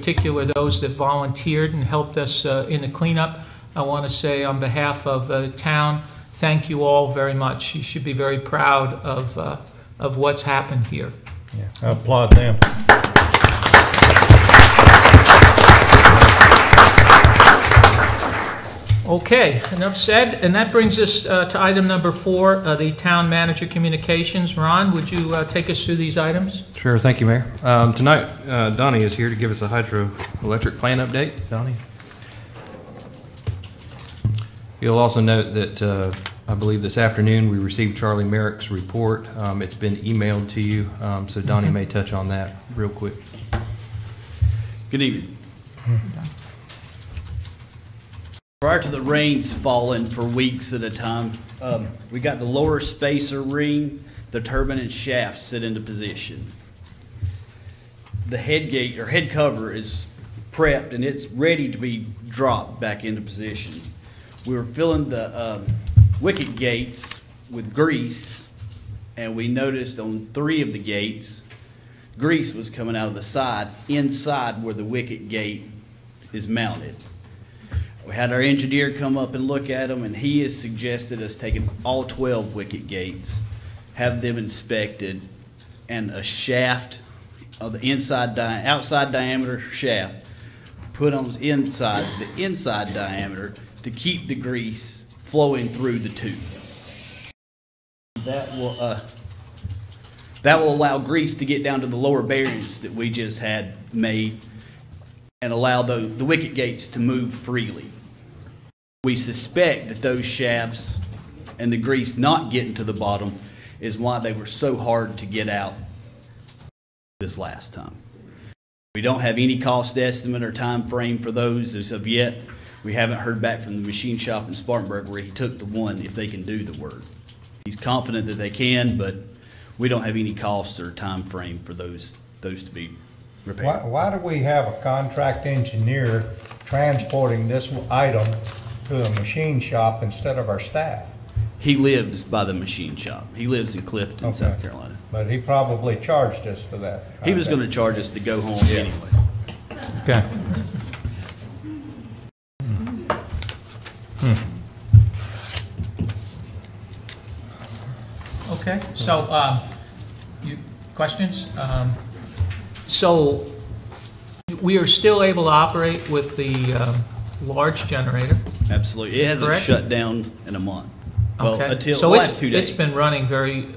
particular those that volunteered and helped us in the cleanup. I want to say on behalf of the town, thank you all very much. You should be very proud of what's happened here. Yeah, I applaud them. Okay, enough said, and that brings us to item number 4, the town manager communications. Ron, would you take us through these items? Sure, thank you, Mayor. Tonight, Donnie is here to give us a hydroelectric plant update. Donnie? You'll also note that I believe this afternoon we received Charlie Merrick's report. It's been emailed to you, so Donnie may touch on that real quick. Good evening. Prior to the rains falling for weeks at a time, we got the lower spacer ring, the turbine and shaft set into position. The head gate or head cover is prepped and it's ready to be dropped back into position. We were filling the wicket gates with grease, and we noticed on 3 of the gates, grease was coming out of the side inside where the wicket gate is mounted. We had our engineer come up and look at them, and he has suggested us taking all 12 wicket gates, have them inspected, and a shaft of the outside diameter shaft put on the inside diameter to keep the grease flowing through the tube. That will allow grease to get down to the lower bearings that we just had made and allow the wicket gates to move freely. We suspect that those shafts and the grease not getting to the bottom is why they were so hard to get out this last time. We don't have any cost estimate or time frame for those as of yet. We haven't heard back from the machine shop in Spartanburg where he took the one if they can do the work. He's confident that they can, but we don't have any costs or time frame for those to be repaired. Why do we have a contract engineer transporting this item to a machine shop instead of our staff? He lives by the machine shop. He lives in Clifton, Okay. South Carolina. But he probably charged us for that. He was going to charge us to go home anyway. Okay. Okay, so, questions? So, we are still able to operate with the large generator. Absolutely. It hasn't Correct? shut down in a month. Well, Okay. until the So last 2 days. it's been running very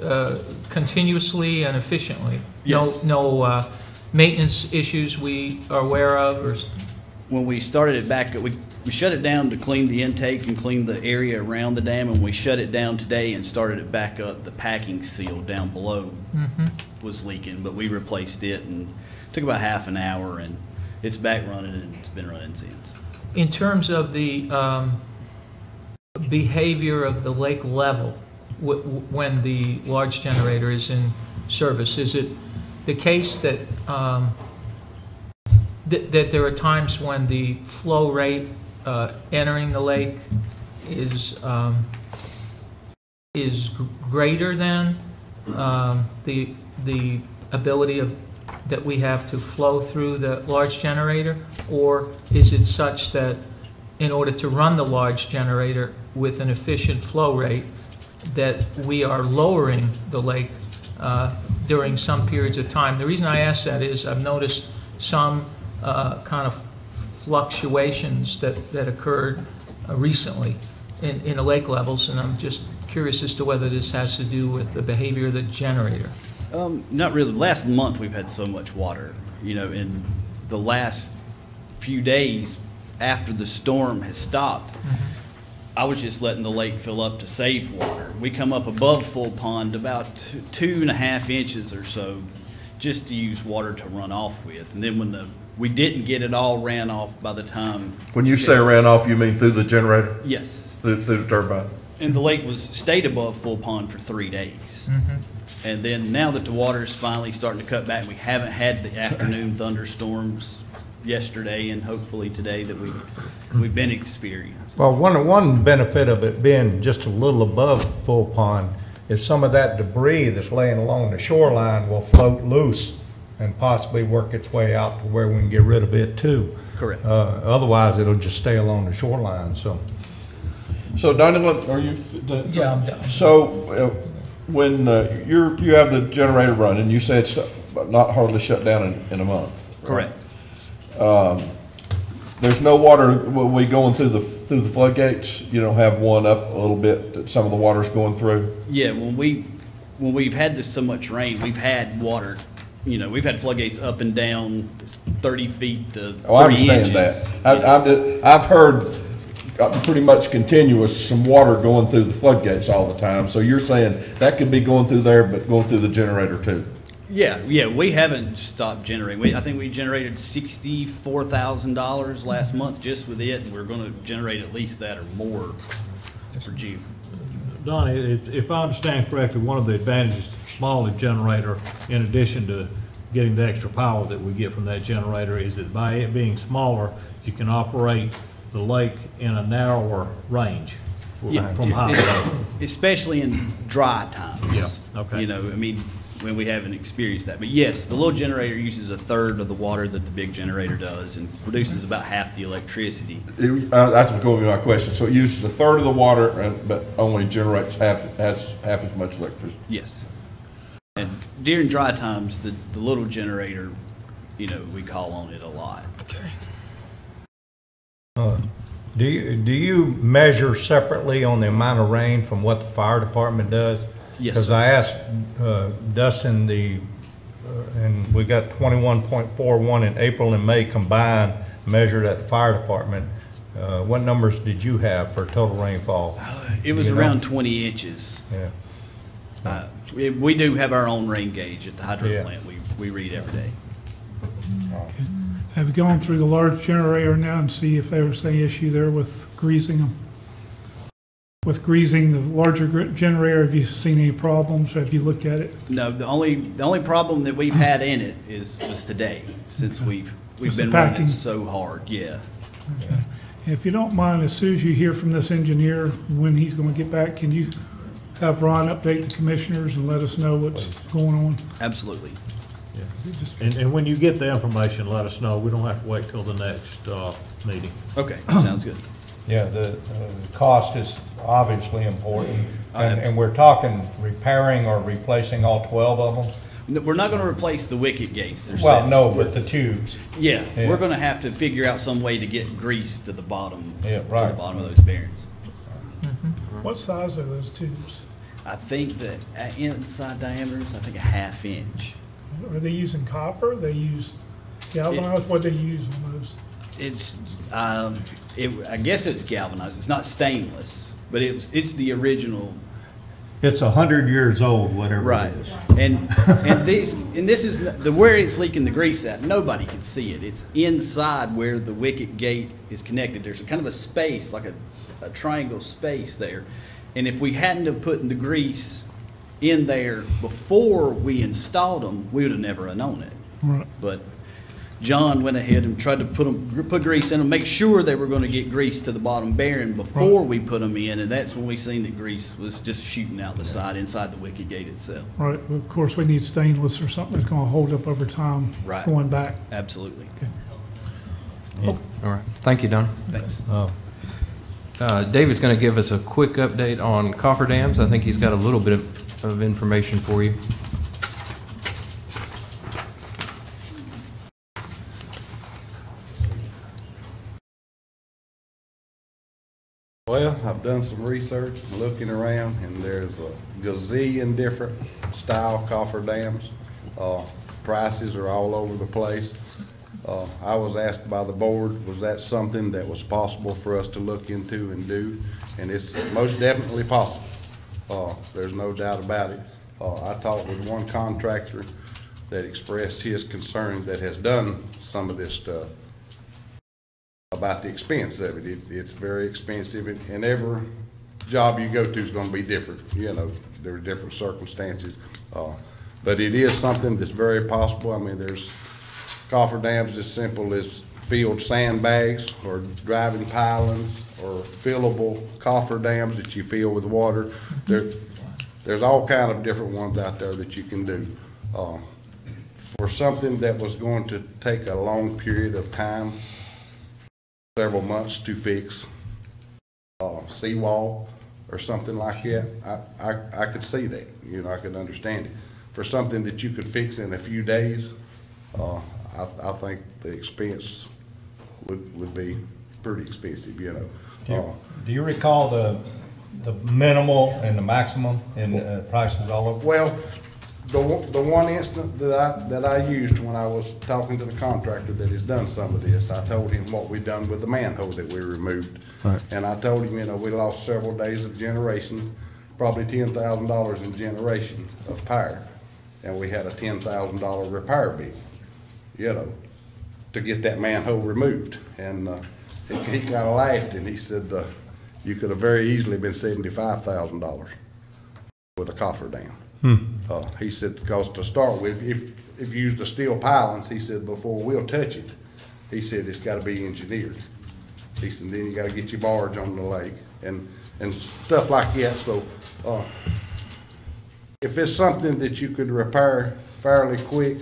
continuously and efficiently? Yes. No maintenance issues we are aware of, or? When we started it back, we shut it down to clean the intake and clean the area around the dam, and we shut it down today and started it back up. The packing seal down below was leaking, but we replaced it and it took about half an hour, and it's back running, and it's been running since. In terms of the behavior of the lake level when the large generator is in service, is it the case that that there are times when the flow rate entering the lake is greater than the ability that we have to flow through the large generator, or is it such that in order to run the large generator with an efficient flow rate, that we are lowering the lake during some periods of time? The reason I ask that is I've noticed some kind of fluctuations that occurred recently in the lake levels, and I'm just curious as to whether this has to do with the behavior of the generator. Not really. Last month we've had so much water. In the last few days after the storm has stopped, I was just letting the lake fill up to save water. We come up above full pond about 2.5 inches or so just to use water to run off with. And then when we didn't get it all ran off by the time. When you say ran off, you mean through the generator? Yes. Through the turbine? And the lake stayed above full pond for 3 days. And then now that the water is finally starting to cut back, we haven't had the afternoon thunderstorms yesterday and hopefully today that we've been experiencing. Well, one benefit of it being just a little above full pond is some of that debris that's laying along the shoreline will float loose and possibly work its way out to where we can get rid of it too. Correct. Otherwise, it'll just stay along the shoreline, so. So Donnie, are you? Yeah, I'm done. So, when you have the generator running, you said it's not hardly shut down in a month. Correct. There's no water, will we going through the floodgates? You don't have one up a little bit that some of the water's going through? Yeah, when we've had this so much rain, we've had water, we've had floodgates up and down 30 feet to 30 Oh, I understand inches. that. I've heard pretty much continuous, some water going through the floodgates all the time. So you're saying that could be going through there, but going through the generator too? Yeah, we haven't stopped generating. I think we generated $64,000 last month just with it, and we're gonna generate at least that or more for June. Donnie, if I understand correctly, one of the advantages to the smaller generator, in addition to getting the extra power that we get from that generator, is that by it being smaller, you can operate the lake in a narrower range from high to low. Especially in dry times. Yeah, okay. When we haven't experienced that. But yes, the little generator uses a third of the water that the big generator does and produces about half the electricity. That's going to be my question. So it uses a third of the water, but only generates has half as much electricity. Yes. And during dry times, the little generator, we call on it a lot. Do you measure separately on the amount of rain from what the fire department does? Yes, Because sir. I asked Dustin and we got 21.41 in April and May combined, measured at the fire department. What numbers did you have for total rainfall? It was You know? around 20 inches. Yeah. We do have our own rain gauge at the hydro Yeah. plant. We read every day. Have you gone through the large generator now and see if there was any issue there with greasing them? With greasing the larger generator, have you seen any problems? Have you looked at it? No, the only problem that we've had in it was today, since we've It's the been running packing. it so hard, yeah. Okay. If you don't mind, as soon as you hear from this engineer, when he's gonna get back, can you have Ron update the commissioners and let us know what's going on? Absolutely. And when you get the information, let us know. We don't have to wait till the next meeting. Okay, sounds good. Yeah, the cost is obviously important. And we're talking repairing or replacing all 12 of them? No, we're not gonna replace the wicket gates. They're Well, set. no, but the tubes. Yeah, Yeah. we're gonna have to figure out some way to get grease to the bottom. Yeah, To right. the bottom of those bearings. What size are those tubes? I think that inside diameter is, I think, a ½ inch. Are they using copper? They use galvanized? What they use on those? It's, I guess it's galvanized. It's not stainless, but it's the original. It's 100 years old, whatever Right. it is. And this is where it's leaking the grease at. Nobody can see it. It's inside where the wicket gate is connected. There's a kind of a space, like a triangle space there. And if we hadn't have put the grease in there before we installed them, we would have never known it. Right. But John went ahead and tried to put grease in them, make sure they were going to get grease to the bottom bearing before we put them in, and that's when we seen that grease was just shooting out the side inside the wicket gate itself. Right, but of course, we need stainless or something that's gonna hold up over time. Right. Going back. Absolutely. All right. Thank you, Don. Thanks. David's going to give us a quick update on cofferdams. I think he's got a little bit of information for you. Well, I've done some research, looking around, and there's a gazillion different style cofferdams. Prices are all over the place. I was asked by the board, was that something that was possible for us to look into and do? And it's most definitely possible. There's no doubt about it. I talked with one contractor that expressed his concern that has done some of this stuff about the expense of it. It's very expensive, and every job you go to is gonna be different. There are different circumstances. But it is something that's very possible. I mean, there's cofferdams as simple as filled sandbags or driving pilings or fillable cofferdams that you fill with water. There's all kind of different ones out there that you can do. for something that was going to take a long period of time, several months to fix, seawall or something like that, I could see that, you know, I could understand it. For something that you could fix in a few days, I think the expense would be pretty expensive, you know. Do you recall the minimal and the maximum in prices all over? Well, the one instant that I used when I was talking to the contractor that has done some of this, I told him what we done with the manhole that we removed. Right. And I told him, you know, we lost several days of generation, probably $10,000 in generation of power. And we had a $10,000 repair bill, you know, to get that manhole removed. And he kind of laughed and he said, you could have very easily been $75,000 with a cofferdam. He said, because to start with, if you use the steel pilings, he said, before we'll touch it, he said, it's gotta be engineered. He said, then you gotta get your barge on the lake and stuff like that. So, if it's something that you could repair fairly quick,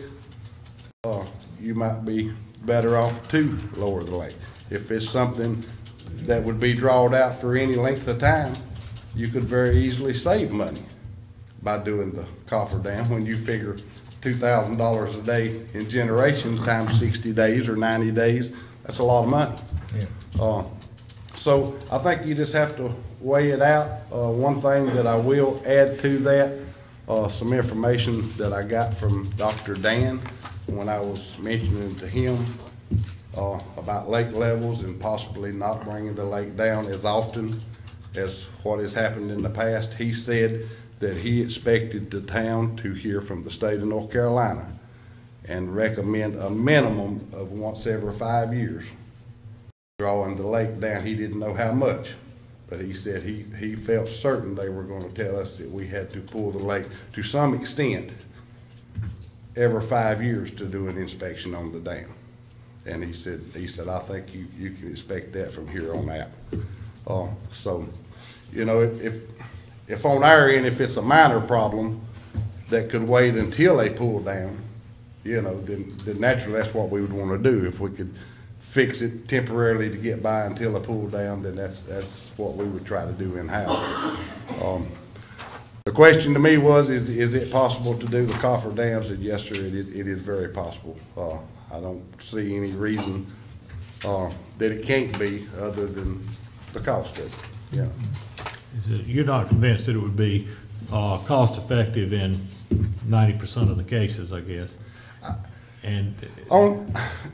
you might be better off to lower the lake. If it's something that would be drawn out for any length of time, you could very easily save money by doing the cofferdam. When you figure $2,000 a day in generation times 60 days or 90 days, that's a lot of money. Yeah. So I think you just have to weigh it out. One thing that I will add to that, some information that I got from Dr. Dan when I was mentioning to him about lake levels and possibly not bringing the lake down as often as what has happened in the past. He said that he expected the town to hear from the state of North Carolina and recommend a minimum of once every 5 years drawing the lake down. He didn't know how much, but he said he felt certain they were going to tell us that we had to pull the lake to some extent every 5 years to do an inspection on the dam. And he said, I think you can expect that from here on out. So, you know, if on our end, if it's a minor problem that could wait until they pull down, you know, then naturally that's what we would want to do. If we could fix it temporarily to get by until they pull down, then that's what we would try to do in-house. The question to me was, is it possible to do the cofferdams? And yes, sir, it is very possible. I don't see any reason that it can't be other than the cost of it. Yeah. You're not convinced that it would be cost-effective in 90% of the cases, I guess? And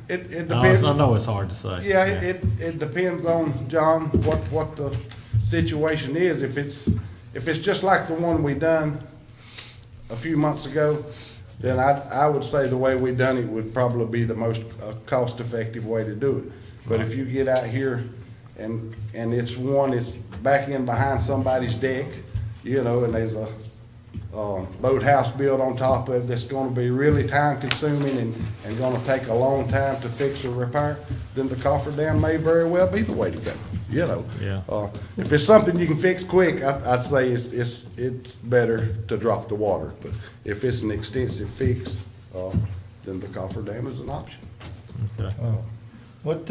It depends. I know it's hard to say. Yeah, it depends on, John, what the situation is. If it's just like the one we done a few months ago, then I would say the way we done it would probably be the most cost-effective way to do it. But if you get out here and it's back in behind somebody's deck, you know, and there's a boathouse built on top of it that's gonna be really time-consuming and gonna take a long time to fix or repair, then the cofferdam may very well be the way to go, you know. Yeah. If it's something you can fix quick, I'd say it's better to drop the water. But if it's an extensive fix, then the cofferdam is an option. Okay. What's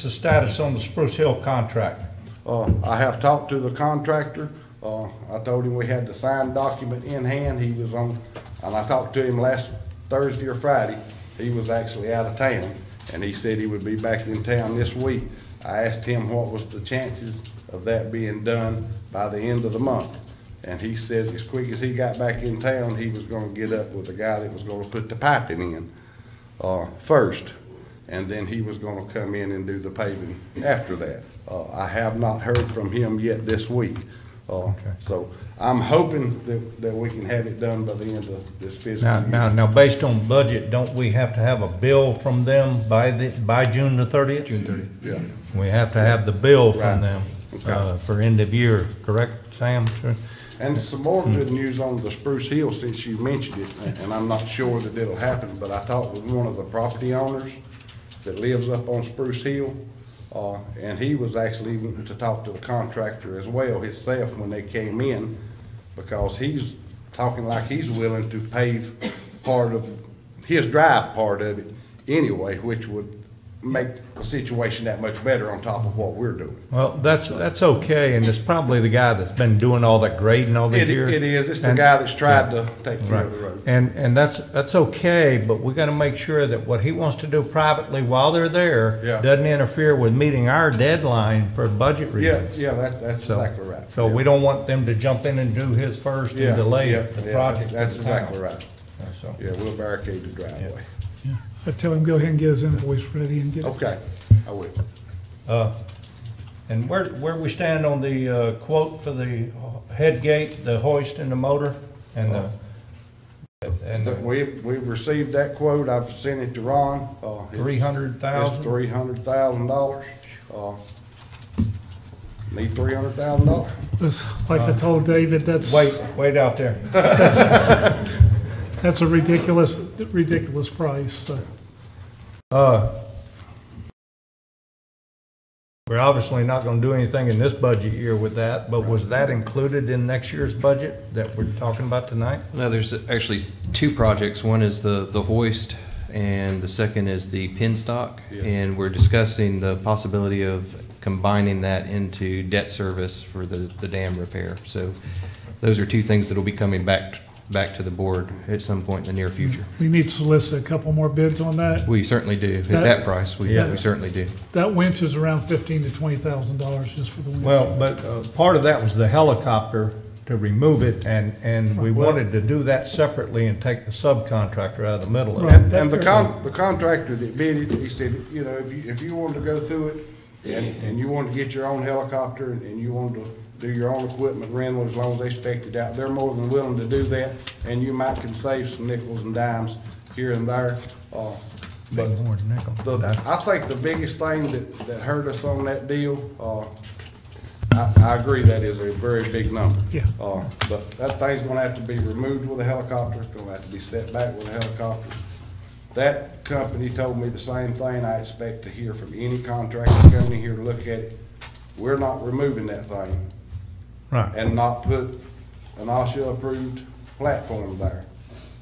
the status on the Spruce Hill contract? I have talked to the contractor. I told him we had the signed document in hand. He was on, and I talked to him last Thursday or Friday. He was actually out of town, and he said he would be back in town this week. I asked him what was the chances of that being done by the end of the month. And he said as quick as he got back in town, he was gonna get up with the guy that was gonna put the piping in first. And then he was gonna come in and do the paving after that. I have not heard from him yet this week. So I'm hoping that we can have it done by the end of this fiscal year. Now, based on budget, don't we have to have a bill from them by June the 30th? June 30th. Yeah. We have to have the bill Right. from them Okay. for end of year, correct, Sam? And some more good news on the Spruce Hill, since you mentioned it, and I'm not sure that it'll happen, but I talked with one of the property owners that lives up on Spruce Hill, and he was actually even to talk to the contractor as well himself when they came in, because he's talking like he's willing to pave part of, his drive part of it anyway, which would make the situation that much better on top of what we're doing. Well, that's okay, and it's probably the guy that's been doing all that grading all these It years. is, it's the And- guy that's tried to take care Right. of the road. And that's okay, but we gotta make sure that what he wants to do privately while they're there Yeah. doesn't interfere with meeting our deadline for budget Yeah, reasons. yeah, that's So- exactly right. So Yeah. we don't want them to jump in and do his first Yeah, and delay yeah, the yeah, project. That's for the town. exactly right. So, Yeah, we'll barricade the driveway. I tell him, go ahead and get his invoice ready and get it. Okay, I will. And where we stand on the quote for the head gate, the hoist and the motor, and We've received that quote, I've sent it to Ron. $300,000? It's $300,000. Need $300,000? This, like I told David, that's, wait out there. that's a ridiculous price, so. We're obviously not gonna do anything in this budget year with that, but was that included in next year's budget that we're talking about tonight? No, there's actually two projects. One is the hoist, and the second is the pin stock. Yeah. And we're discussing the possibility of combining that into debt service for the dam repair. So those are two things that will be coming back to the board at some point in the near future. We need to solicit a couple more bids on that. We certainly do. At That- that price, we Yeah. certainly do. That winch is around $15,000 to $20,000 just for the winch. Well, but part of that was the helicopter to remove it, and we wanted to do that separately and take the subcontractor out of the middle of Right. it. And the contractor that bid it, he said, you know, if you wanted to go through it and you wanted to get your own helicopter and you wanted to do your own equipment rental as long as they spec'd it out, they're more than willing to do that. And you might can save some nickels and dimes here and there. But More than nickel. I think the biggest thing that hurt us on that deal, I agree that is a very big number. Yeah. But that thing's gonna have to be removed with a helicopter, it's gonna have to be set back with a helicopter. That company told me the same thing. I expect to hear from any contractor company here to look at it. We're not removing that thing Right. and not put an OSHA-approved platform there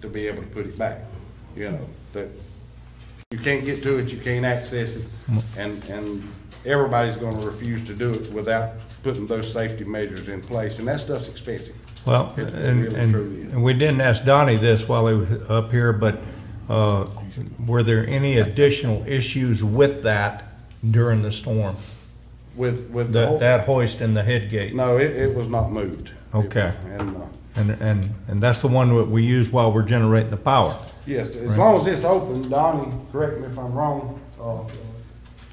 to be able to put it back. You know, that you can't get to it, you can't access it, and everybody's gonna refuse to do it without putting those safety measures in place, and that stuff's expensive. Well, It and, really truly is. and we didn't ask Donnie this while he was up here, but, were there any additional issues with that during the storm? With the whole, That hoist and the head gate? no, it was not moved. Okay. And, And that's the one that we use while we're generating the power? yes, as long as it's open, Donnie, correct me if I'm wrong,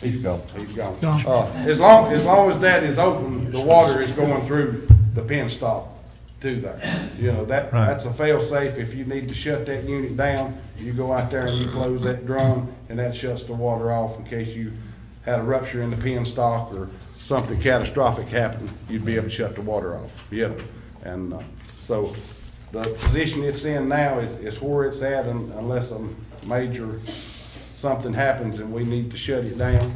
He's gone. he's gone. Gone. As long as that is open, the water is going through the pin stop to there. You know, Right. that's a fail-safe. If you need to shut that unit down, you go out there and you close that drum, and that shuts the water off in case you had a rupture in the pin stock or something catastrophic happened, you'd be able to shut the water off, you know. And, so the position it's in now is where it's at unless a major something happens and we need to shut it down.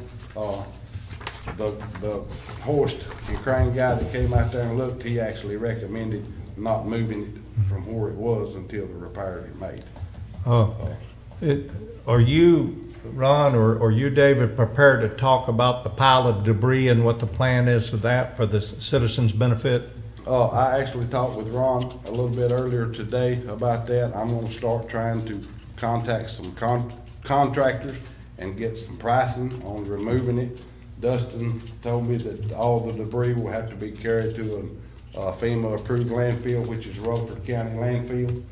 The hoist and crane guy that came out there and looked, he actually recommended not moving it from where it was until the repairs are made. Are you, Ron, or you, David, prepared to talk about the pile of debris and what the plan is for that, for the citizens' benefit? I actually talked with Ron a little bit earlier today about that. I'm gonna start trying to contact some contractors and get some pricing on removing it. Dustin told me that all the debris will have to be carried to a FEMA-approved landfill, which is Rutherford County landfill.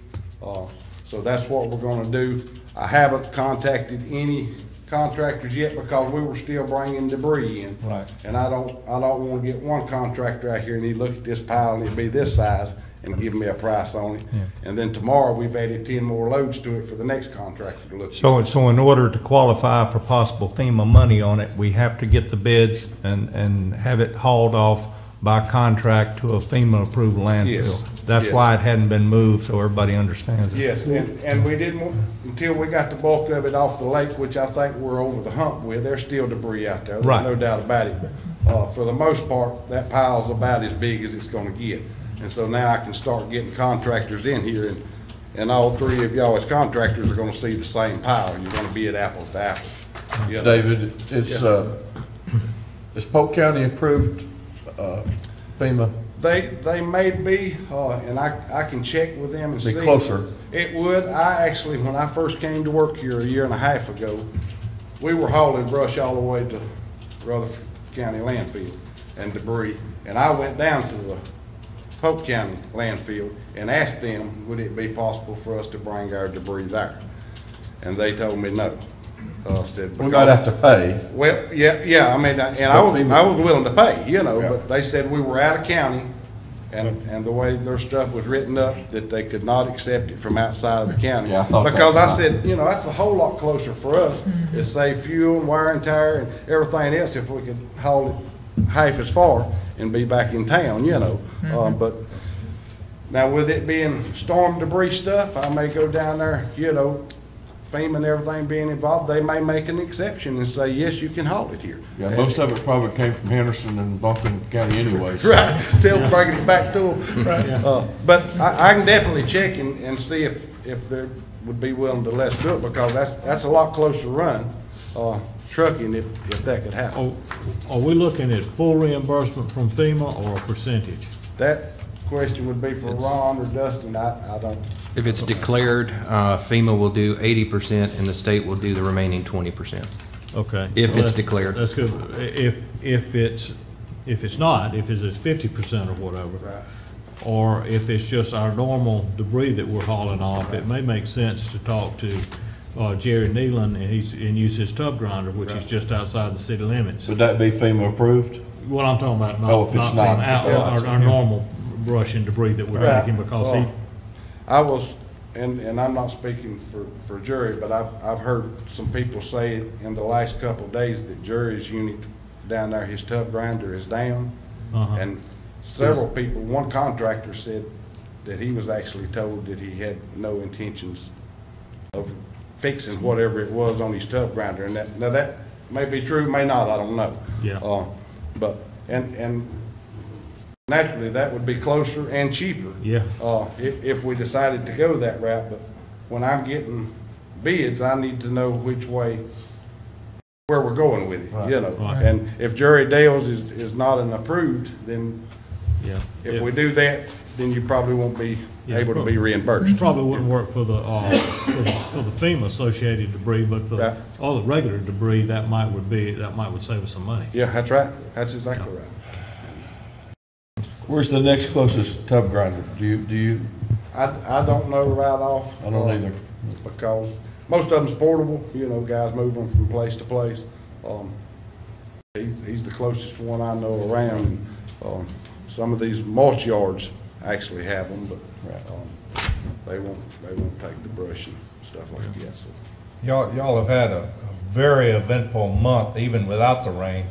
So that's what we're gonna do. I haven't contacted any contractors yet because we were still bringing debris in. Right. And I don't wanna get one contractor out here and he'd look at this pile and it'd be this size and give me a price on it. And then tomorrow, we've added 10 more loads to it for the next contractor to look at. So in order to qualify for possible FEMA money on it, we have to get the bids and have it hauled off by contract to a FEMA-approved landfill? Yes. That's Yes. why it hadn't been moved, so everybody understands it. Yes, and we didn't, until we got the bulk of it off the lake, which I think we're over the hump with, there's still debris out there. Right. There's no doubt about it, but, for the most part, that pile's about as big as it's gonna get. And so now I can start getting contractors in here, and all three of y'all as contractors are gonna see the same pile. You're gonna be at apples to apples. You know? David, is Polk County approved, FEMA? They may be, and I can check with them and Be see. closer. It would. I actually, when I first came to work here a year and a half ago, we were hauling brush all the way to Rutherford County landfill and debris. And I went down to the Polk County landfill and asked them, would it be possible for us to bring our debris there? And they told me no. Said, We might have to pay. well, yeah, I mean, and I was willing to pay, you know, but they said we were out of county, and the way their stuff was written up, that they could not accept it from outside of the county. Yeah, I thought that Because I was said, you know, that's a whole lot closer for us. It saved fuel and wear and tear and everything else if we could haul it half as far and be back in town, you know. But now with it being storm debris stuff, I may go down there, you know, FEMA and everything being involved, they may make an exception and say, yes, you can haul it here. Yeah, most of it probably came from Henderson and Buncombe County anyways. Right, still bringing it back to them. Right. But I can definitely check and see if they would be willing to let us do it, because that's a lot closer run, trucking if that could happen. Are we looking at full reimbursement from FEMA or a percentage? That question would be for Ron or Dustin, I don't. If it's declared, FEMA will do 80% and the state will do the remaining 20%. Okay. If Well, it's declared. That's good. If it's not, if it's 50% or whatever, Right. or if it's just our normal debris that we're hauling off, it may make sense to talk to Jerry Nealon and use his tub grinder, which is just outside the city limits. Would that be FEMA approved? What I'm talking about, Oh, if it's not. our normal brush and debris that we're Right. taking, because he, I was, and I'm not speaking for Jerry, but I've heard some people say in the last couple of days that Jerry's unit down there, his tub grinder is down. And several people, one contractor said that he was actually told that he had no intentions of fixing whatever it was on his tub grinder. And that may be true, may not, I don't know. Yeah. But, and naturally, that would be closer and cheaper. Yeah. If we decided to go that route, but when I'm getting bids, I need to know which way, where we're going with it, you know? Right. And if Jerry Dale's is not an approved, then yeah. if we do that, then you probably won't be able to be reimbursed. Probably wouldn't work for the FEMA associated debris, but Right. all the regular debris, that might would save us some money. Yeah, that's right. That's exactly right. Where's the next closest tub grinder? Do you? I don't know right off. I don't either. Because most of them's portable, you know, guys move them from place to place. He's the closest one I know around. Some of these mulch yards actually have them, but, they won't take the brush and stuff like that, so. Y'all have had a very eventful month, even without the rain.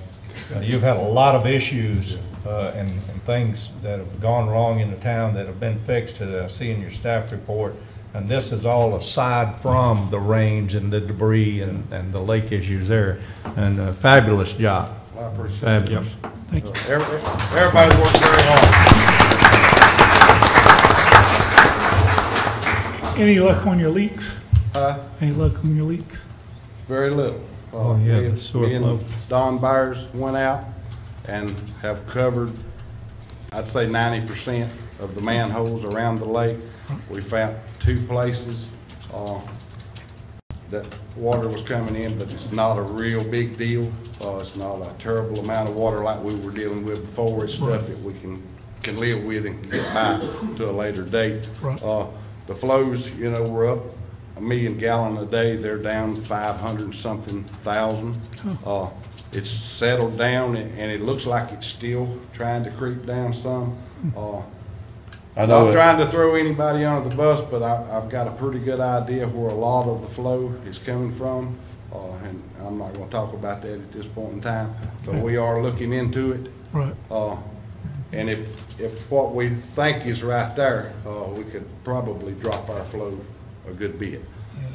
You've had a lot of issues and things that have gone wrong in the town that have been fixed, that I see in your staff report. And this is all aside from the rains and the debris and the lake issues there. And a fabulous job. I appreciate it. Fabulous. Thank you. Everybody's worked very hard. Any luck on your leaks? Huh? Any luck on your leaks? Very little. Oh, yeah, Me- the sewer Me and flow. Don Byers went out and have covered, I'd say 90% of the manholes around the lake. We found 2 places, that water was coming in, but it's not a real big deal. It's not a terrible amount of water like we were dealing with before. It's stuff that we can live with and can get by to a later date. Right. The flows, you know, were up 1 million gallon a day. They're down 500 something thousand. It's settled down and it looks like it's still trying to creep down some. I know Not it- trying to throw anybody under the bus, but I've got a pretty good idea where a lot of the flow is coming from. And I'm not gonna talk about that at this point in time, but we are looking into it. Right. And if what we think is right there, we could probably drop our flow a good bit.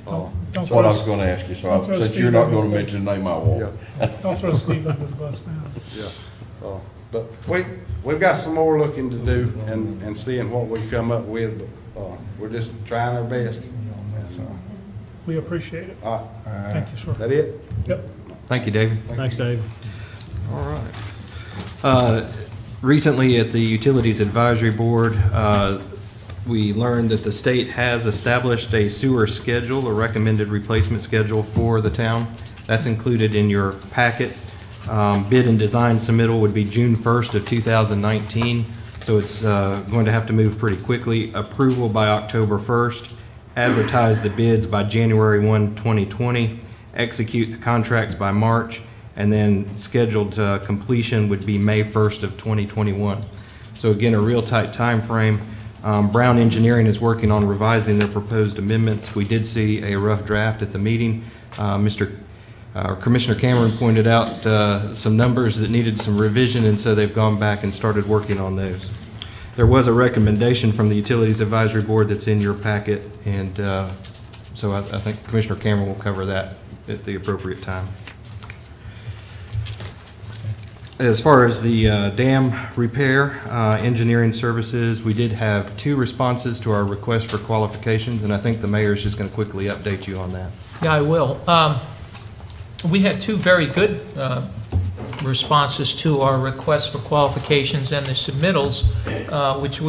Don't That's what I was throw, gonna ask you, so Don't throw since Steve you're not under gonna the mention the name, I won't. Yeah, don't throw Steve under the bus now. yeah. But we've got some more looking to do and seeing what we come up with, but, we're just trying our best. And, We appreciate it. all right, Thank you, sir. that it? Yep. Thank you, David. Thanks, Dave. All right. Recently, at the Utilities Advisory Board, we learned that the state has established a sewer schedule, a recommended replacement schedule for the town. That's included in your packet. Bid and design submittal would be June 1st of 2019, so it's going to have to move pretty quickly. Approval by October 1st, advertise the bids by January 1, 2020, execute the contracts by March, and then scheduled completion would be May 1st of 2021. So again, a real tight time frame. Brown Engineering is working on revising their proposed amendments. We did see a rough draft at the meeting. Commissioner Cameron pointed out some numbers that needed some revision, and so they've gone back and started working on those. There was a recommendation from the Utilities Advisory Board that's in your packet, and so I think Commissioner Cameron will cover that at the appropriate time. As far as the dam repair, engineering services, we did have 2 responses to our request for qualifications, and I think the mayor is just going to quickly update you on that. Yeah, I will. We had 2 very good responses to our request for qualifications and the submittals, which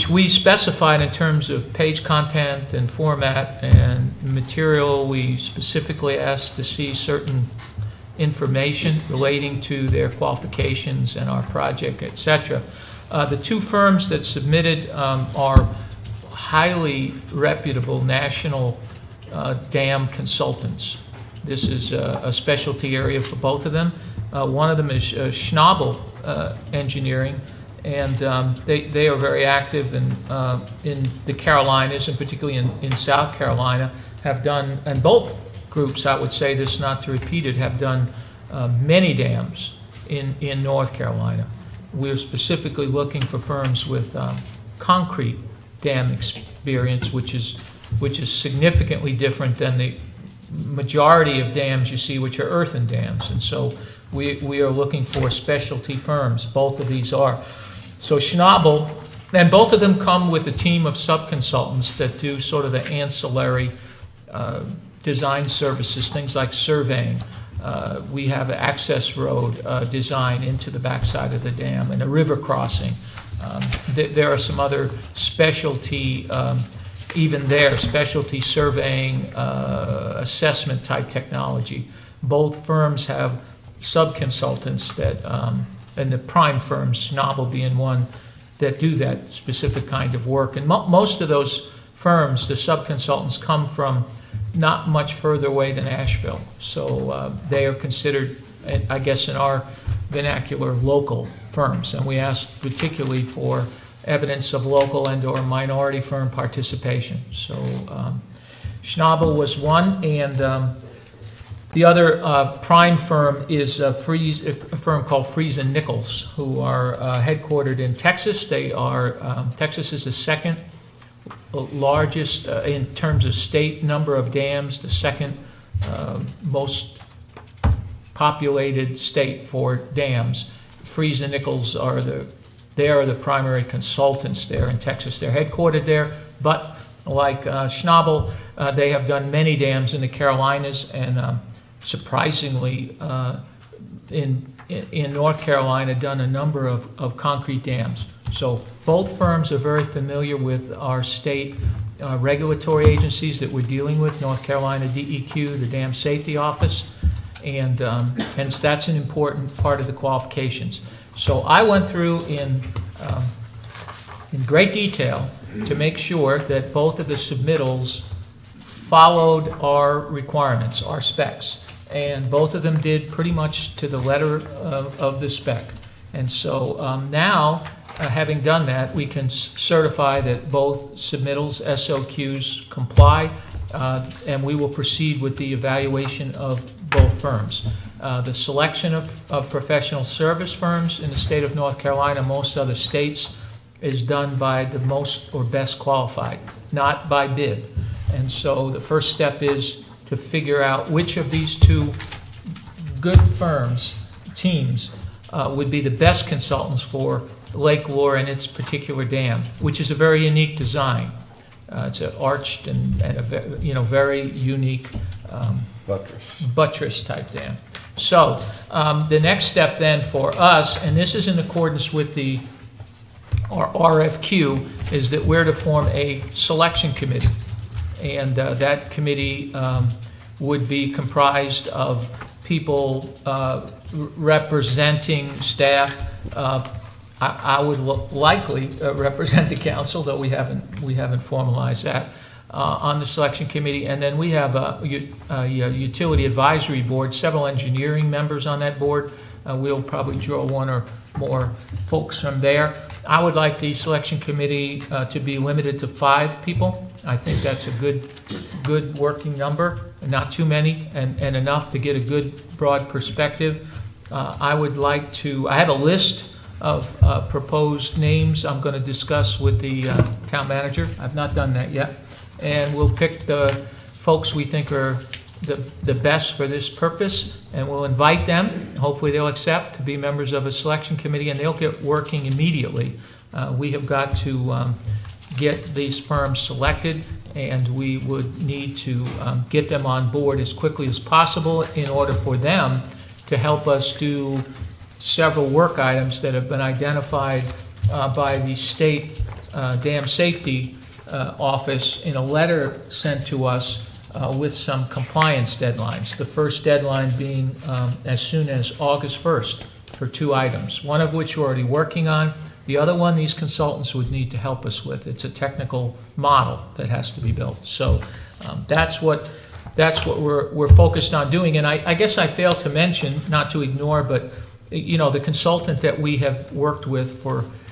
we specified in terms of page content and format and material. We specifically asked to see certain information relating to their qualifications and our project, etc. The 2 firms that submitted are highly reputable national dam consultants. This is a specialty area for both of them. One of them is Schnabel Engineering, and they are very active in the Carolinas, and particularly in South Carolina, have done, and both groups, I would say this not to repeat it, have done many dams in North Carolina. We're specifically looking for firms with concrete dam experience, which is significantly different than the majority of dams you see, which are earthen dams. And so we are looking for specialty firms. Both of these are. So Schnabel, and both of them come with a team of sub-consultants that do sort of the ancillary design services, things like surveying. We have an access road design into the backside of the dam and a river crossing. There are some other specialty, even there, specialty surveying, assessment type technology. Both firms have sub-consultants that, and the prime firms, Schnabel being one, that do that specific kind of work. And most of those firms, the sub-consultants, come from not much further away than Asheville. So they are considered, I guess in our vernacular, local firms. And we asked particularly for evidence of local and or minority firm participation. So Schnabel was one, and the other prime firm is a firm called Freese and Nichols, who are headquartered in Texas. They are, Texas is the second largest in terms of state number of dams, the second most populated state for dams. Freese and Nichols are the primary consultants there in Texas. They're headquartered there, but like Schnabel, they have done many dams in the Carolinas, and surprisingly, in North Carolina, done a number of concrete dams. So both firms are very familiar with our state regulatory agencies that we're dealing with, North Carolina DEQ, the Dam Safety Office, and hence that's an important part of the qualifications. So I went through in great detail to make sure that both of the submittals followed our requirements, our specs, and both of them did pretty much to the letter of the spec. And so now, having done that, we can certify that both submittals, SOQs, comply, and we will proceed with the evaluation of both firms. The selection of professional service firms in the state of North Carolina, most other states, is done by the most or best qualified, not by bid. And so the first step is to figure out which of these two good firms, teams, would be the best consultants for Lake Lure and its particular dam, which is a very unique design. It's an arched and a very unique buttress type dam. So the next step then for us, and this is in accordance with our RFQ, is that we're to form a selection committee. And that committee would be comprised of people representing staff. I would likely represent the council, though we haven't formalized that on the selection committee. And then we have a utility advisory board, several engineering members on that board. We'll probably draw one or more folks from there. I would like the selection committee to be limited to 5 people. I think that's a good working number, not too many, and enough to get a good broad perspective. I have a list of proposed names I'm going to discuss with the town manager. I've not done that yet. And we'll pick the folks we think are the best for this purpose, and we'll invite them. Hopefully they'll accept to be members of a selection committee, and they'll get working immediately. We have got to get these firms selected, and we would need to get them on board as quickly as possible in order for them to help us do several work items that have been identified by the state dam safety office in a letter sent to us with some compliance deadlines. The first deadline being as soon as August 1st for 2 items, one of which we're already working on. The other one, these consultants would need to help us with. It's a technical model that has to be built. So that's what we're focused on doing. And I guess I failed to mention, not to ignore, but the consultant that we have worked with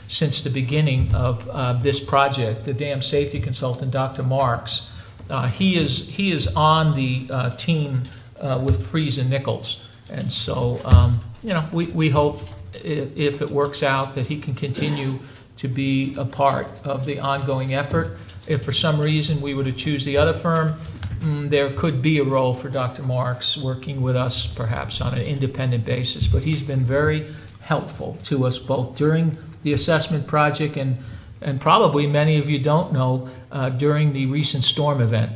since the beginning of this project, the dam safety consultant, Dr. Marks, he is on the team with Fries and Nichols. And so, we hope if it works out that he can continue to be a part of the ongoing effort. If for some reason we were to choose the other firm, there could be a role for Dr. Marks working with us perhaps on an independent basis. But he's been very helpful to us both during the assessment project and probably many of you don't know, during the recent storm event.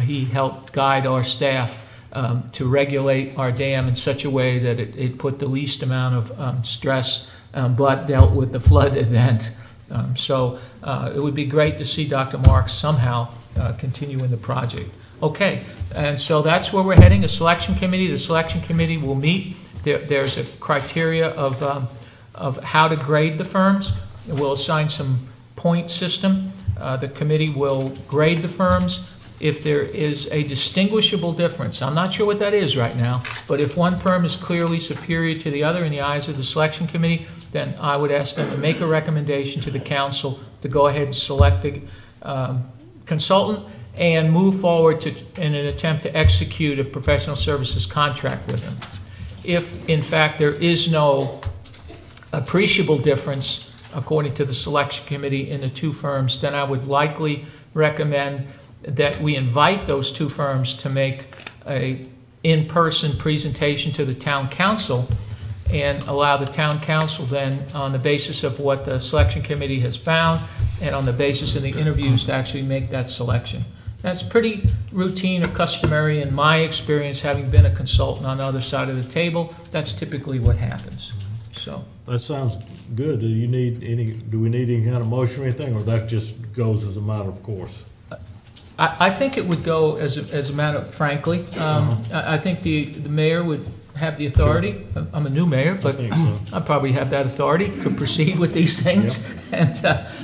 He helped guide our staff to regulate our dam in such a way that it put the least amount of stress, but dealt with the flood event. So it would be great to see Dr. Marks somehow continue in the project. Okay, and so that's where we're heading, a selection committee. The selection committee will meet. There's a criteria of how to grade the firms. We'll assign some point system. The committee will grade the firms. If there is a distinguishable difference, I'm not sure what that is right now, but if one firm is clearly superior to the other in the eyes of the selection committee, then I would ask them to make a recommendation to the council to go ahead and select the consultant and move forward in an attempt to execute a professional services contract with them. If, in fact, there is no appreciable difference, according to the selection committee, in the 2 firms, then I would likely recommend that we invite those 2 firms to make a in-person presentation to the town council and allow the town council then, on the basis of what the selection committee has found and on the basis of the interviews, to actually make that selection. That's pretty routine or customary in my experience, having been a consultant on the other side of the table. That's typically what happens. So That sounds good. Do we need any kind of motion or anything, or that just goes as a matter of course? I think it would go as a matter, frankly. I think the mayor would have the authority. I'm a new mayor, but I think so. I probably have that authority to proceed with these things. And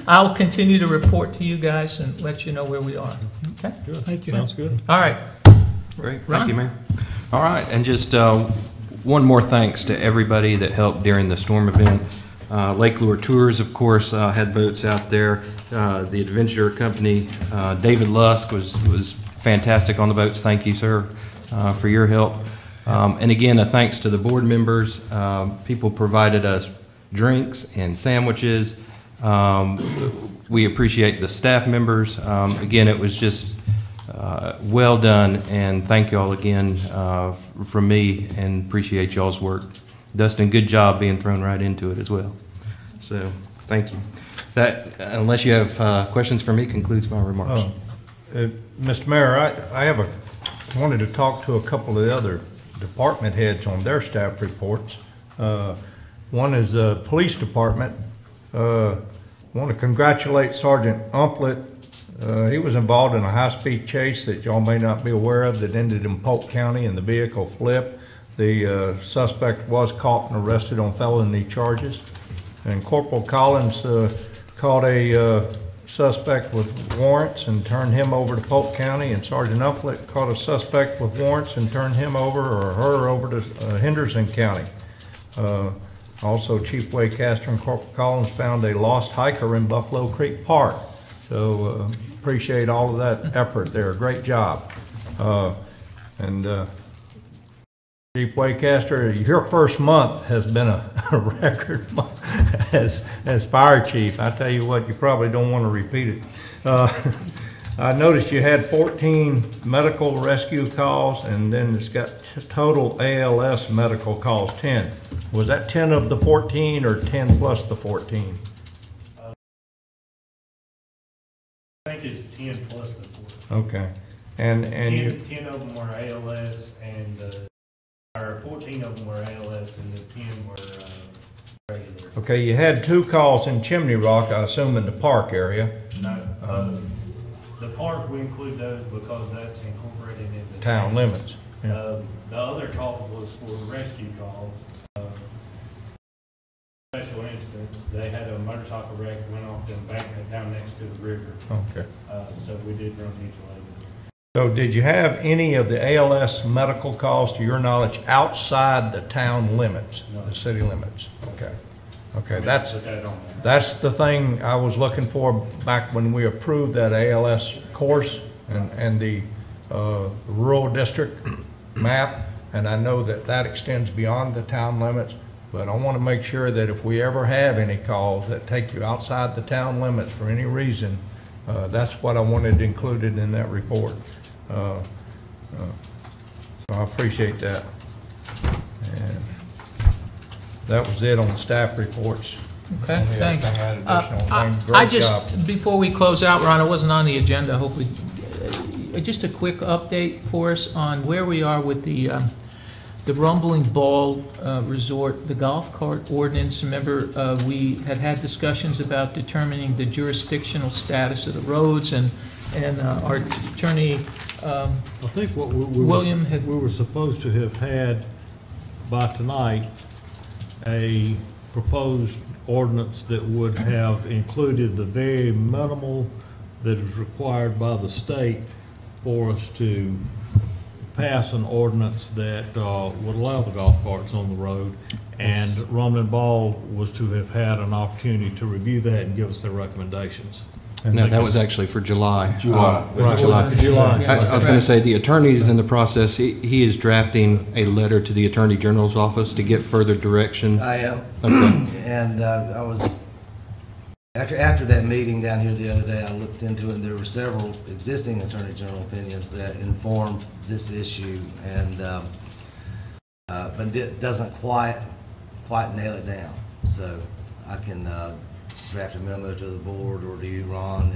I'll continue to report to you guys and let you know where we are. Okay? Good. Thank you. Sounds good. All right. Great, Ron? thank you, Mayor. All right, and just one more thanks to everybody that helped during the storm event. Lake Lure Tours, of course, had boats out there. The Adventure Company, David Lusk was fantastic on the boats. Thank you, sir, for your help. And again, a thanks to the board members. People provided us drinks and sandwiches. We appreciate the staff members. Again, it was just Well done, and thank you all again from me, and appreciate y'all's work. Dustin, good job being thrown right into it as well. So, thank you. That, unless you have questions for me, concludes my remarks. Mr. Mayor, I wanted to talk to a couple of the other department heads on their staff reports. One is the police department. Want to congratulate Sergeant Umplett. He was involved in a high-speed chase that y'all may not be aware of that ended in Polk County and the vehicle flipped. The suspect was caught and arrested on felony charges. And Corporal Collins caught a suspect with warrants and turned him over to Polk County, and Sergeant Umplett caught a suspect with warrants and turned him over, or her over, to Henderson County. Also, Chief Waycaster and Corporal Collins found a lost hiker in Buffalo Creek Park. So appreciate all of that effort there. Great job. Chief Waycaster, your first month has been a record month as fire chief. I tell you what, you probably don't want to repeat it. I noticed you had 14 medical rescue calls, and then it's got total ALS medical calls, 10. Was that 10 of the 14 or 10 plus the 14? I think it's 10 plus the 14. Okay. And 10 of them were ALS, and or 14 of them were ALS, and the 10 were regular. okay, you had 2 calls in Chimney Rock, I assume in the park area. No, the park, we include those because that's incorporated in the Town limits. Yeah. The other call was for rescue calls. Special instance, they had a motorcycle wreck, went off the embankment down next to the river. Okay. So we did run mutual aid. So did you have any of the ALS medical calls, to your knowledge, outside the town limits, the city limits? Okay. Okay, that's the thing I was looking for back when we approved that ALS course and the rural district map. And I know that that extends beyond the town limits, but I want to make sure that if we ever have any calls that take you outside the town limits for any reason, that's what I wanted included in that report. So I appreciate that. And that was it on the staff reports. Okay, Only thanks. other thing I had additional, Wayne, I great just, job. before we close out, Ron, it wasn't on the agenda, hopefully, just a quick update for us on where we are with the Rumbling Ball Resort, the golf cart ordinance. Remember, we had discussions about determining the jurisdictional status of the roads, and our attorney, I think what we William had- were supposed to have had by tonight a proposed ordinance that would have included the very minimal that is required by the state for us to pass an ordinance that would allow the golf carts on the road. And Rumbling Ball was to have had an opportunity to review that and give us their recommendations. No, that was actually for July. Right. July. For July. Yeah. I was going to say, the attorney is in the process. He is drafting a letter to the Attorney General's office to get further direction. I am. Okay. And I was, after that meeting down here the other day, I looked into it, and there were several existing Attorney General opinions that informed this issue, and but it doesn't quite nail it down. So I can draft a memo to the board or to you, Ron,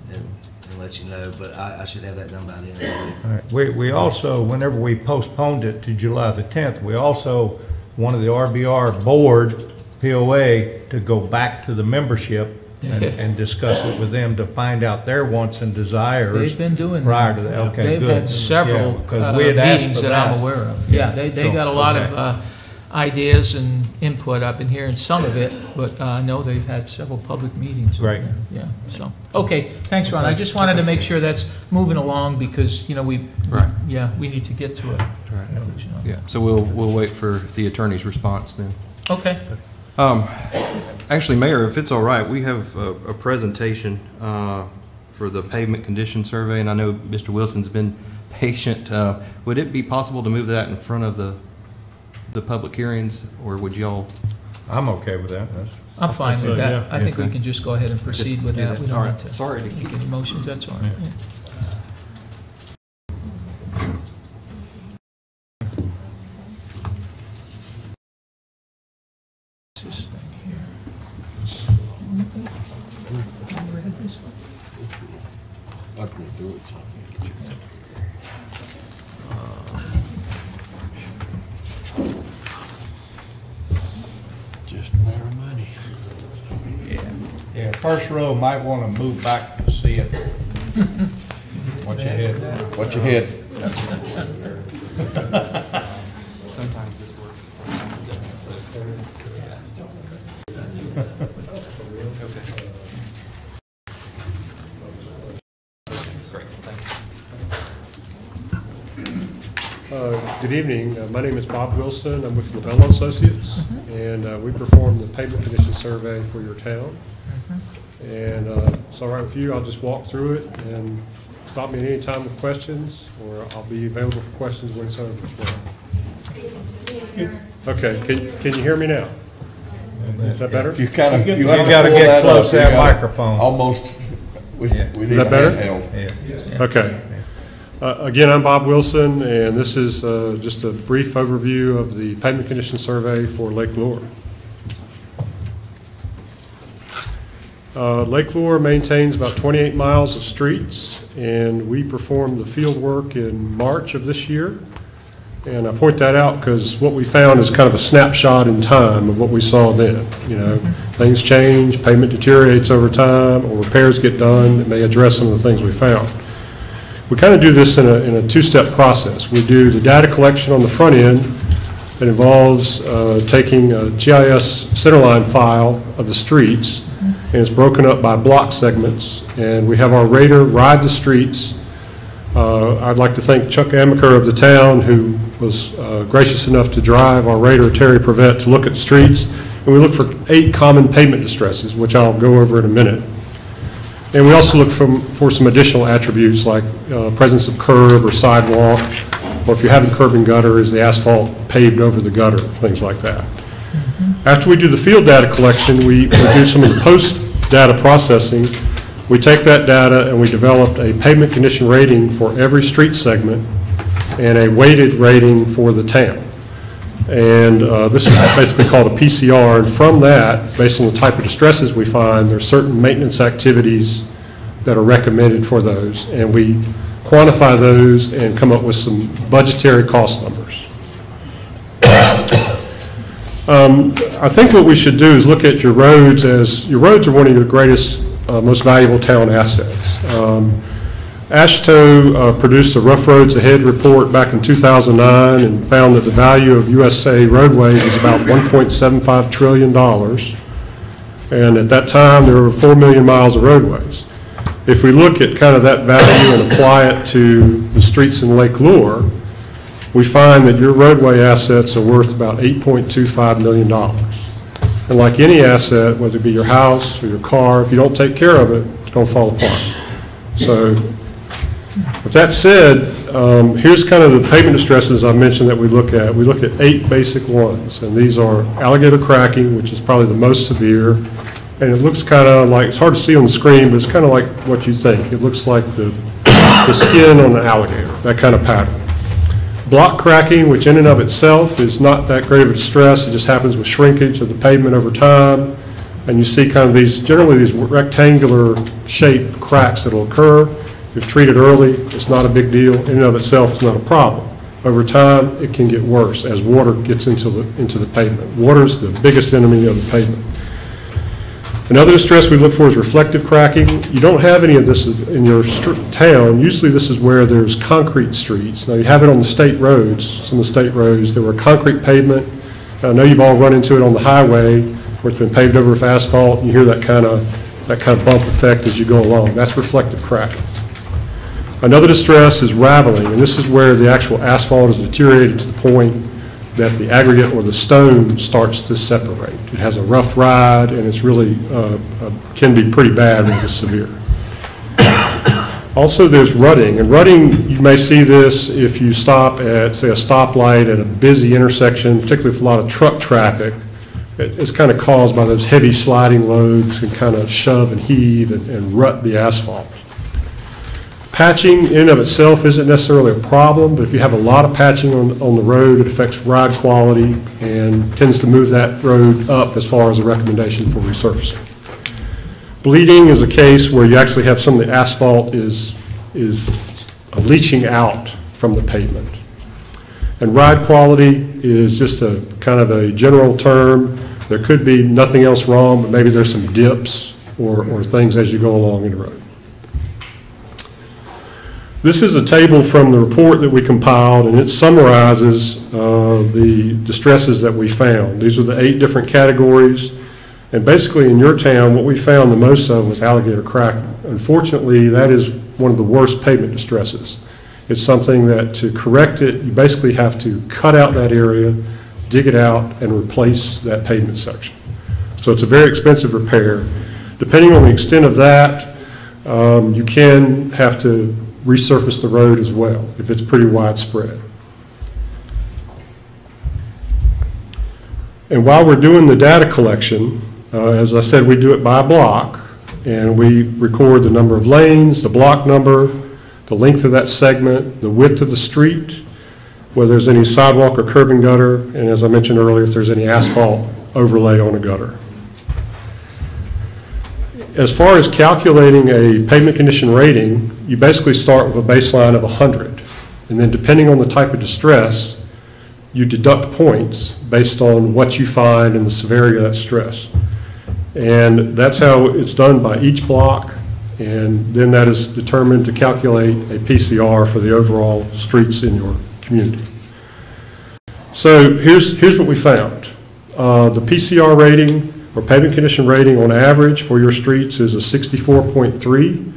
and let you know, but I should have that done by the end of the week. All right. We also, whenever we postponed it to July the 10th, we also wanted the RBR board, POA, to go back to the membership and discuss it with them to find out their wants and desires. They've been doing prior that. to that. Okay, good. They've had several Yeah, 'cause we had asked meetings for that I'm aware of. Yeah, they got a lot of ideas and input. I've been hearing some of it, but I know they've had several public meetings. Right. Yeah, so, okay, thanks, Ron. I just wanted to make sure that's moving along because, you know, we need to get to a conclusion on it. Yeah, so we'll wait for the attorney's response then. Okay. Actually, Mayor, if it's all right, we have a presentation for the pavement condition survey, and I know Mr. Wilson's been patient. Would it be possible to move that in front of the public hearings, or would y'all? I'm okay with that. I'm fine So, with that. yeah. I think we Okay. can just go ahead and proceed with do that. We All don't right, need to sorry to make keep. any motions, that's all right. Yeah. What's this thing here? Have you read this one? Just a matter of money. Yeah, first row might want to move back to see it. Watch your head. Watch your head. Good evening. My name is Bob Wilson. I'm with Labella Associates, and we perform the pavement condition survey for your town. And it's all right with you, I'll just walk through it and stop me at any time with questions, or I'll be available for questions when it's over as well. Okay, can you hear me now? Is that better? You kind of, You gotta get close to that microphone. Almost, we need Is that better? handheld. Yeah. Okay. Again, I'm Bob Wilson, and this is just a brief overview of the pavement condition survey for Lake Lure. Lake Lure maintains about 28 miles of streets, and we performed the field work in March of this year. And I point that out because what we found is kind of a snapshot in time of what we saw then. You know, things change, pavement deteriorates over time, or repairs get done that may address some of the things we found. We kind of do this in a two-step process. We do the data collection on the front end that involves taking a GIS centerline file of the streets, and it's broken up by block segments, and we have our rater ride the streets. I'd like to thank Chuck Amaker of the town, who was gracious enough to drive our rater, Terry Prevet, to look at the streets, and we look for 8 common pavement distresses, which I'll go over in a minute. And we also look for some additional attributes like presence of curb or sidewalk, or if you're having curb and gutter, is the asphalt paved over the gutter, things like that. After we do the field data collection, we do some of the post-data processing. We take that data and we developed a pavement condition rating for every street segment and a weighted rating for the town. And this is basically called a PCR, and from that, based on the type of distresses we find, there's certain maintenance activities that are recommended for those, and we quantify those and come up with some budgetary cost numbers. I think what we should do is look at your roads as, your roads are one of your greatest, most valuable town assets. AASHTO produced a Rough Roads Ahead report back in 2009 and found that the value of USA roadways was about $1.75 trillion. And at that time, there were 4 million miles of roadways. If we look at kind of that value and apply it to the streets in Lake Lure, we find that your roadway assets are worth about $8.25 million. And like any asset, whether it be your house or your car, if you don't take care of it, it's going to fall apart. So with that said, here's kind of the pavement distresses I mentioned that we look at. We look at 8 basic ones, and these are alligator cracking, which is probably the most severe. And it looks kind of like, it's hard to see on the screen, but it's kind of like what you think. It looks like the skin on an alligator, that kind of pattern. Block cracking, which in and of itself is not that great of a distress. It just happens with shrinkage of the pavement over time. And you see kind of these, generally these rectangular shaped cracks that will occur. If treated early, it's not a big deal. In and of itself, it's not a problem. Over time, it can get worse as water gets into the pavement. Water is the biggest enemy of the pavement. Another distress we look for is reflective cracking. You don't have any of this in your town. Usually this is where there's concrete streets. Now you have it on the state roads, some of the state roads. There were concrete pavement. I know you've all run into it on the highway where it's been paved over with asphalt. And you hear that kind of bump effect as you go along. That's reflective cracking. Another distress is raveling, and this is where the actual asphalt is deteriorated to the point that the aggregate or the stone starts to separate. It has a rough ride, and it's really, can be pretty bad when it's severe. Also, there's rutting, and rutting, you may see this if you stop at, say, a stoplight at a busy intersection, particularly with a lot of truck traffic. It's kind of caused by those heavy sliding loads and kind of shove and heave and rut the asphalt. Patching in and of itself isn't necessarily a problem, but if you have a lot of patching on the road, it affects ride quality and tends to move that road up as far as a recommendation for resurfacing. Bleeding is a case where you actually have some of the asphalt is leaching out from the pavement. And ride quality is just a kind of a general term. There could be nothing else wrong, but maybe there's some dips or things as you go along in the road. This is a table from the report that we compiled, and it summarizes the distresses that we found. These are the 8 different categories. And basically in your town, what we found the most of was alligator cracking. Unfortunately, that is one of the worst pavement distresses. It's something that to correct it, you basically have to cut out that area, dig it out, and replace that pavement section. So it's a very expensive repair. Depending on the extent of that, you can have to resurface the road as well if it's pretty widespread. And while we're doing the data collection, as I said, we do it by block, and we record the number of lanes, the block number, the length of that segment, the width of the street, whether there's any sidewalk or curb and gutter, and as I mentioned earlier, if there's any asphalt overlay on a gutter. As far as calculating a pavement condition rating, you basically start with a baseline of 100, and then depending on the type of distress, you deduct points based on what you find and the severity of that stress. And that's how it's done by each block, and then that is determined to calculate a PCR for the overall streets in your community. So here's what we found. The PCR rating, or pavement condition rating on average for your streets is a 64.3.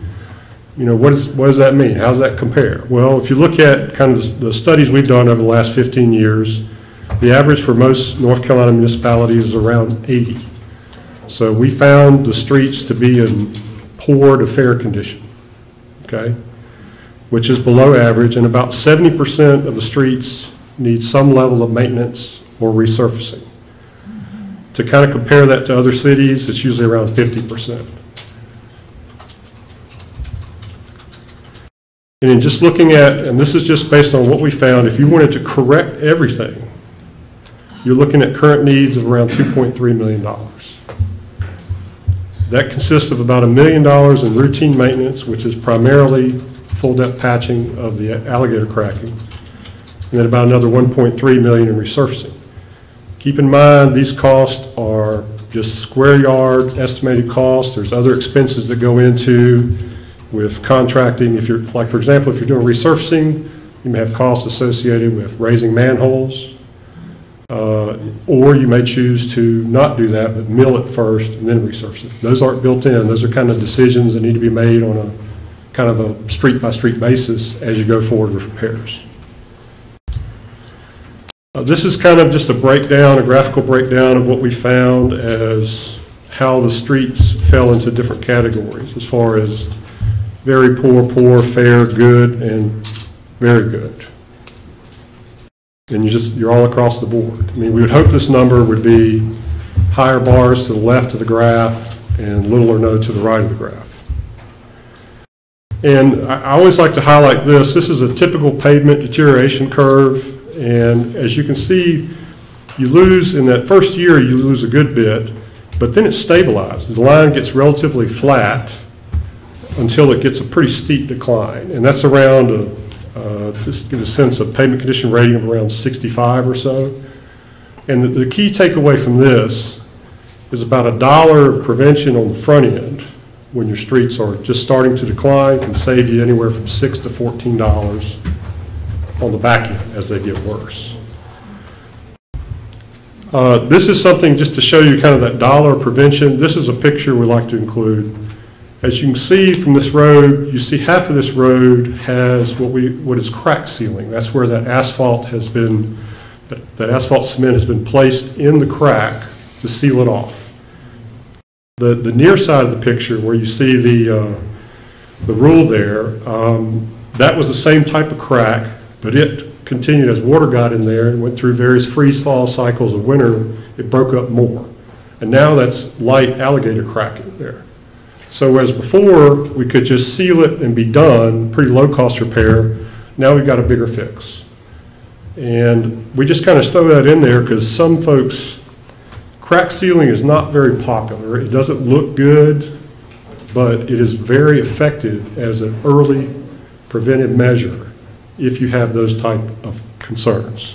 You know, what does that mean? How does that compare? Well, if you look at kind of the studies we've done over the last 15 years, the average for most North Carolina municipalities is around 80. So we found the streets to be in poor to fair condition, okay, which is below average, and about 70% of the streets need some level of maintenance or resurfacing. To kind of compare that to other cities, it's usually around 50%. And in just looking at, and this is just based on what we found, if you wanted to correct everything, you're looking at current needs of around $2.3 million. That consists of about $1 million in routine maintenance, which is primarily full depth patching of the alligator cracking, and then about another $1.3 million in resurfacing. Keep in mind, these costs are just square yard estimated costs. There's other expenses that go into with contracting. If you're, like for example, if you're doing resurfacing, you may have costs associated with raising manholes, or you may choose to not do that, but mill it first and then resurface it. Those aren't built in. Those are kind of decisions that need to be made on a kind of a street-by-street basis as you go forward with repairs. This is kind of just a breakdown, a graphical breakdown of what we found as how the streets fell into different categories as far as very poor, poor, fair, good, and very good. And you're all across the board. I mean, we would hope this number would be higher bars to the left of the graph and little or no to the right of the graph. And I always like to highlight this. This is a typical pavement deterioration curve. And as you can see, you lose, in that first year, you lose a good bit, but then it stabilizes. The line gets relatively flat until it gets a pretty steep decline. And that's around, just to get a sense of pavement condition rating of around 65 or so. And the key takeaway from this is about $1 of prevention on the front end when your streets are just starting to decline can save you anywhere from $6 to $14 on the back end as they get worse. This is something just to show you kind of that dollar prevention. This is a picture we like to include. As you can see from this road, you see half of this road has what is crack sealing. That's where that asphalt has been, that asphalt cement has been placed in the crack to seal it off. The near side of the picture where you see the rule there, that was the same type of crack, but it continued as water got in there and went through various freeze-thaw cycles of winter, it broke up more. And now that's light alligator cracking there. So whereas before, we could just seal it and be done, pretty low-cost repair, now we've got a bigger fix. And we just kind of throw that in there because some folks, crack sealing is not very popular. It doesn't look good, but it is very effective as an early preventive measure if you have those type of concerns.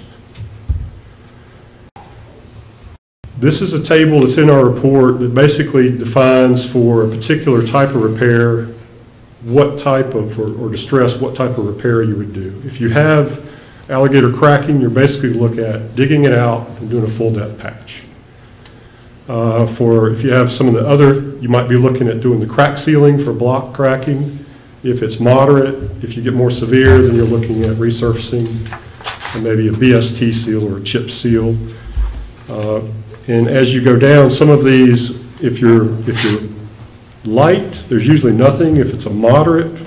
This is a table that's in our report that basically defines for a particular type of repair what type of, or distress, what type of repair you would do. If you have alligator cracking, you're basically looking at digging it out and doing a full depth patch. If you have some of the other, you might be looking at doing the crack sealing for block cracking. If it's moderate, if you get more severe, then you're looking at resurfacing and maybe a BST seal or a chip seal. And as you go down, some of these, if you're light, there's usually nothing. If it's a moderate,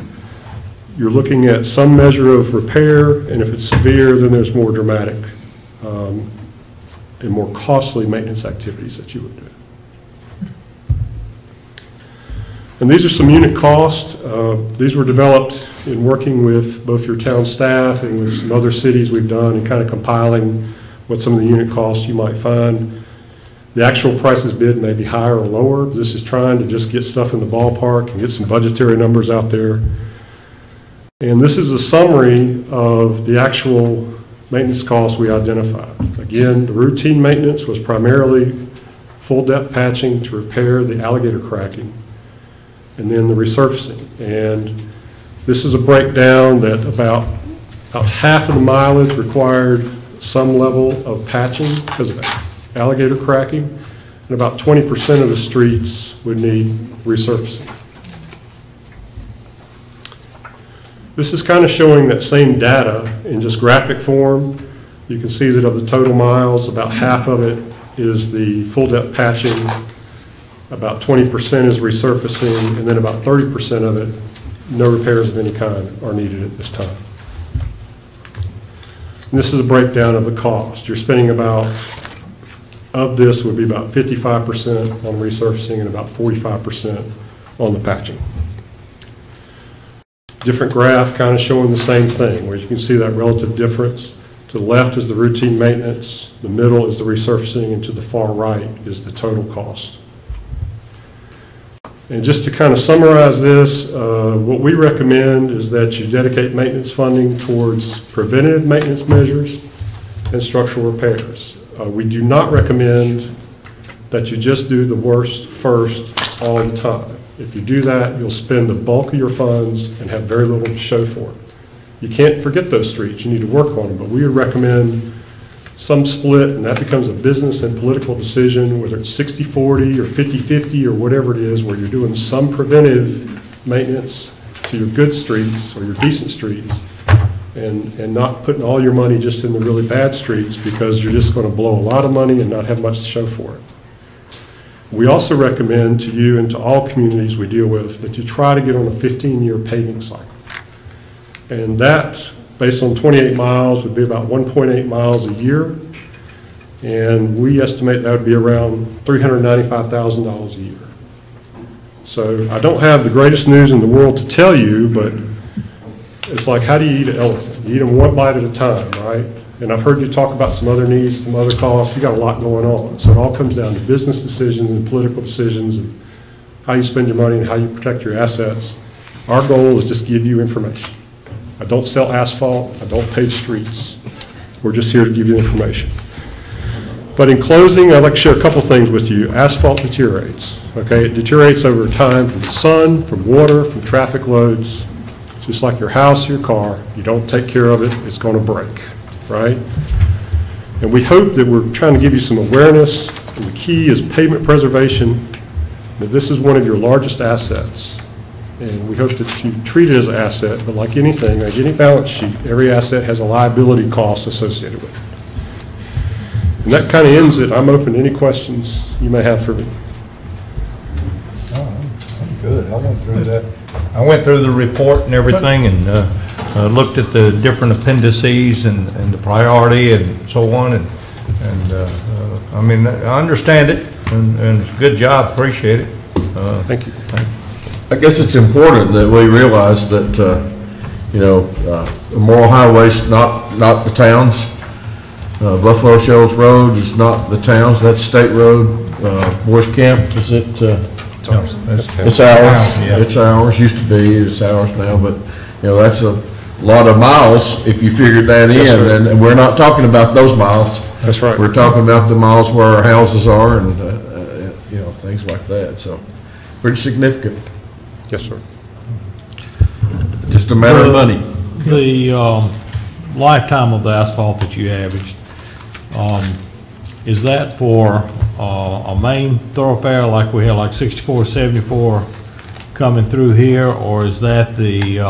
you're looking at some measure of repair, and if it's severe, then there's more dramatic and more costly maintenance activities that you would do. And these are some unit costs. These were developed in working with both your town staff and with some other cities we've done and kind of compiling what some of the unit costs you might find. The actual prices bid may be higher or lower. This is trying to just get stuff in the ballpark and get some budgetary numbers out there. And this is a summary of the actual maintenance costs we identified. Again, the routine maintenance was primarily full depth patching to repair the alligator cracking, and then the resurfacing. And this is a breakdown that about half of the mileage required some level of patching because of alligator cracking, and about 20% of the streets would need resurfacing. This is kind of showing that same data in just graphic form. You can see that of the total miles, about half of it is the full depth patching, about 20% is resurfacing, and then about 30% of it, no repairs of any kind are needed at this time. And this is a breakdown of the cost. You're spending about, of this would be about 55% on resurfacing and about 45% on the patching. Different graph kind of showing the same thing, where you can see that relative difference. To the left is the routine maintenance, the middle is the resurfacing, and to the far right is the total cost. And just to kind of summarize this, what we recommend is that you dedicate maintenance funding towards preventative maintenance measures and structural repairs. We do not recommend that you just do the worst first all the time. If you do that, you'll spend the bulk of your funds and have very little to show for it. You can't forget those streets. You need to work on them, but we would recommend some split, and that becomes a business and political decision, whether it's 60-40 or 50-50 or whatever it is, where you're doing some preventive maintenance to your good streets or your decent streets, and not putting all your money just in the really bad streets, because you're just going to blow a lot of money and not have much to show for it. We also recommend to you and to all communities we deal with that you try to get on a 15-year paving cycle. And that, based on 28 miles, would be about 1.8 miles a year. And we estimate that would be around $395,000 a year. So I don't have the greatest news in the world to tell you, but it's like, how do you eat an elephant? You eat them one bite at a time, right? And I've heard you talk about some other needs, some other costs. You got a lot going on. So it all comes down to business decisions and political decisions and how you spend your money and how you protect your assets. Our goal is just give you information. I don't sell asphalt. I don't pave streets. We're just here to give you information. But in closing, I'd like to share a couple things with you. Asphalt deteriorates, okay? It deteriorates over time from the sun, from water, from traffic loads. It's just like your house, your car. You don't take care of it, it's going to break, right? And we hope that we're trying to give you some awareness, and the key is pavement preservation, that this is one of your largest assets. And we hope that you treat it as an asset, but like anything, like any balance sheet, every asset has a liability cost associated with it. And that kind of ends it. I'm open to any questions you may have for me. I'm good. I went through that. I went through the report and everything and looked at the different appendices and the priority and so on. And I mean, I understand it, and it's a good job. Appreciate it. Thank you. I guess it's important that we realize that, Memorial Highway's not the towns. Buffalo Shoals Road is not the towns, that's state road. Boys Camp, is it? It's ours. Yeah. It's ours, used to be, it's ours now, but, that's a lot of miles if you figured that in. Yes, sir. And we're not talking about those miles. That's right. We're talking about the miles where our houses are and, things like that, so pretty significant. Yes, sir. Just a matter of money. The lifetime of the asphalt that you averaged, is that for a main thoroughfare like we have, like 64, 74 coming through here, or is that the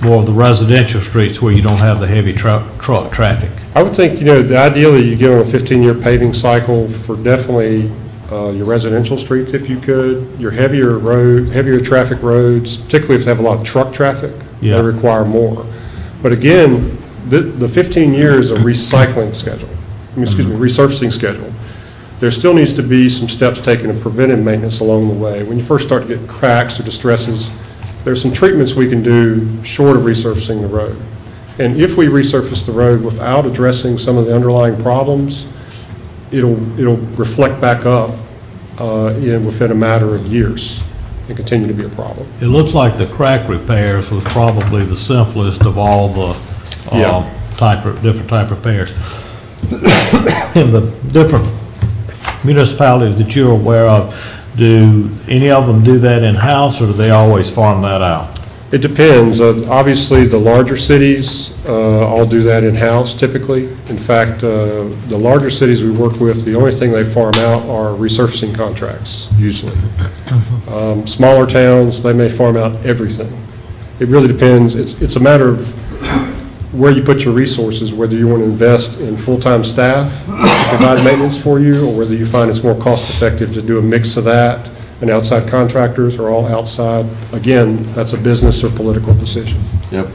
more of the residential streets where you don't have the heavy truck traffic? I would think, ideally you get on a 15-year paving cycle for definitely your residential streets if you could, your heavier traffic roads, particularly if they have a lot of truck traffic, Yeah. they require more. But again, the 15 years of recycling schedule, resurfacing schedule, there still needs to be some steps taken of preventive maintenance along the way. When you first start to get cracks or distresses, there's some treatments we can do short of resurfacing the road. And if we resurface the road without addressing some of the underlying problems, it'll reflect back up within a matter of years and continue to be a problem. It looks like the crack repairs was probably the simplest of all the Yeah. different type repairs. In the different municipalities that you're aware of, do any of them do that in-house, or do they always farm that out? It depends. Obviously, the larger cities all do that in-house typically. In fact, the larger cities we work with, the only thing they farm out are resurfacing contracts, usually. Smaller towns, they may farm out everything. It really depends. It's a matter of where you put your resources, whether you want to invest in full-time staff to provide maintenance for you, or whether you find it's more cost-effective to do a mix of that and outside contractors, or all outside. Again, that's a business or political decision. Yep.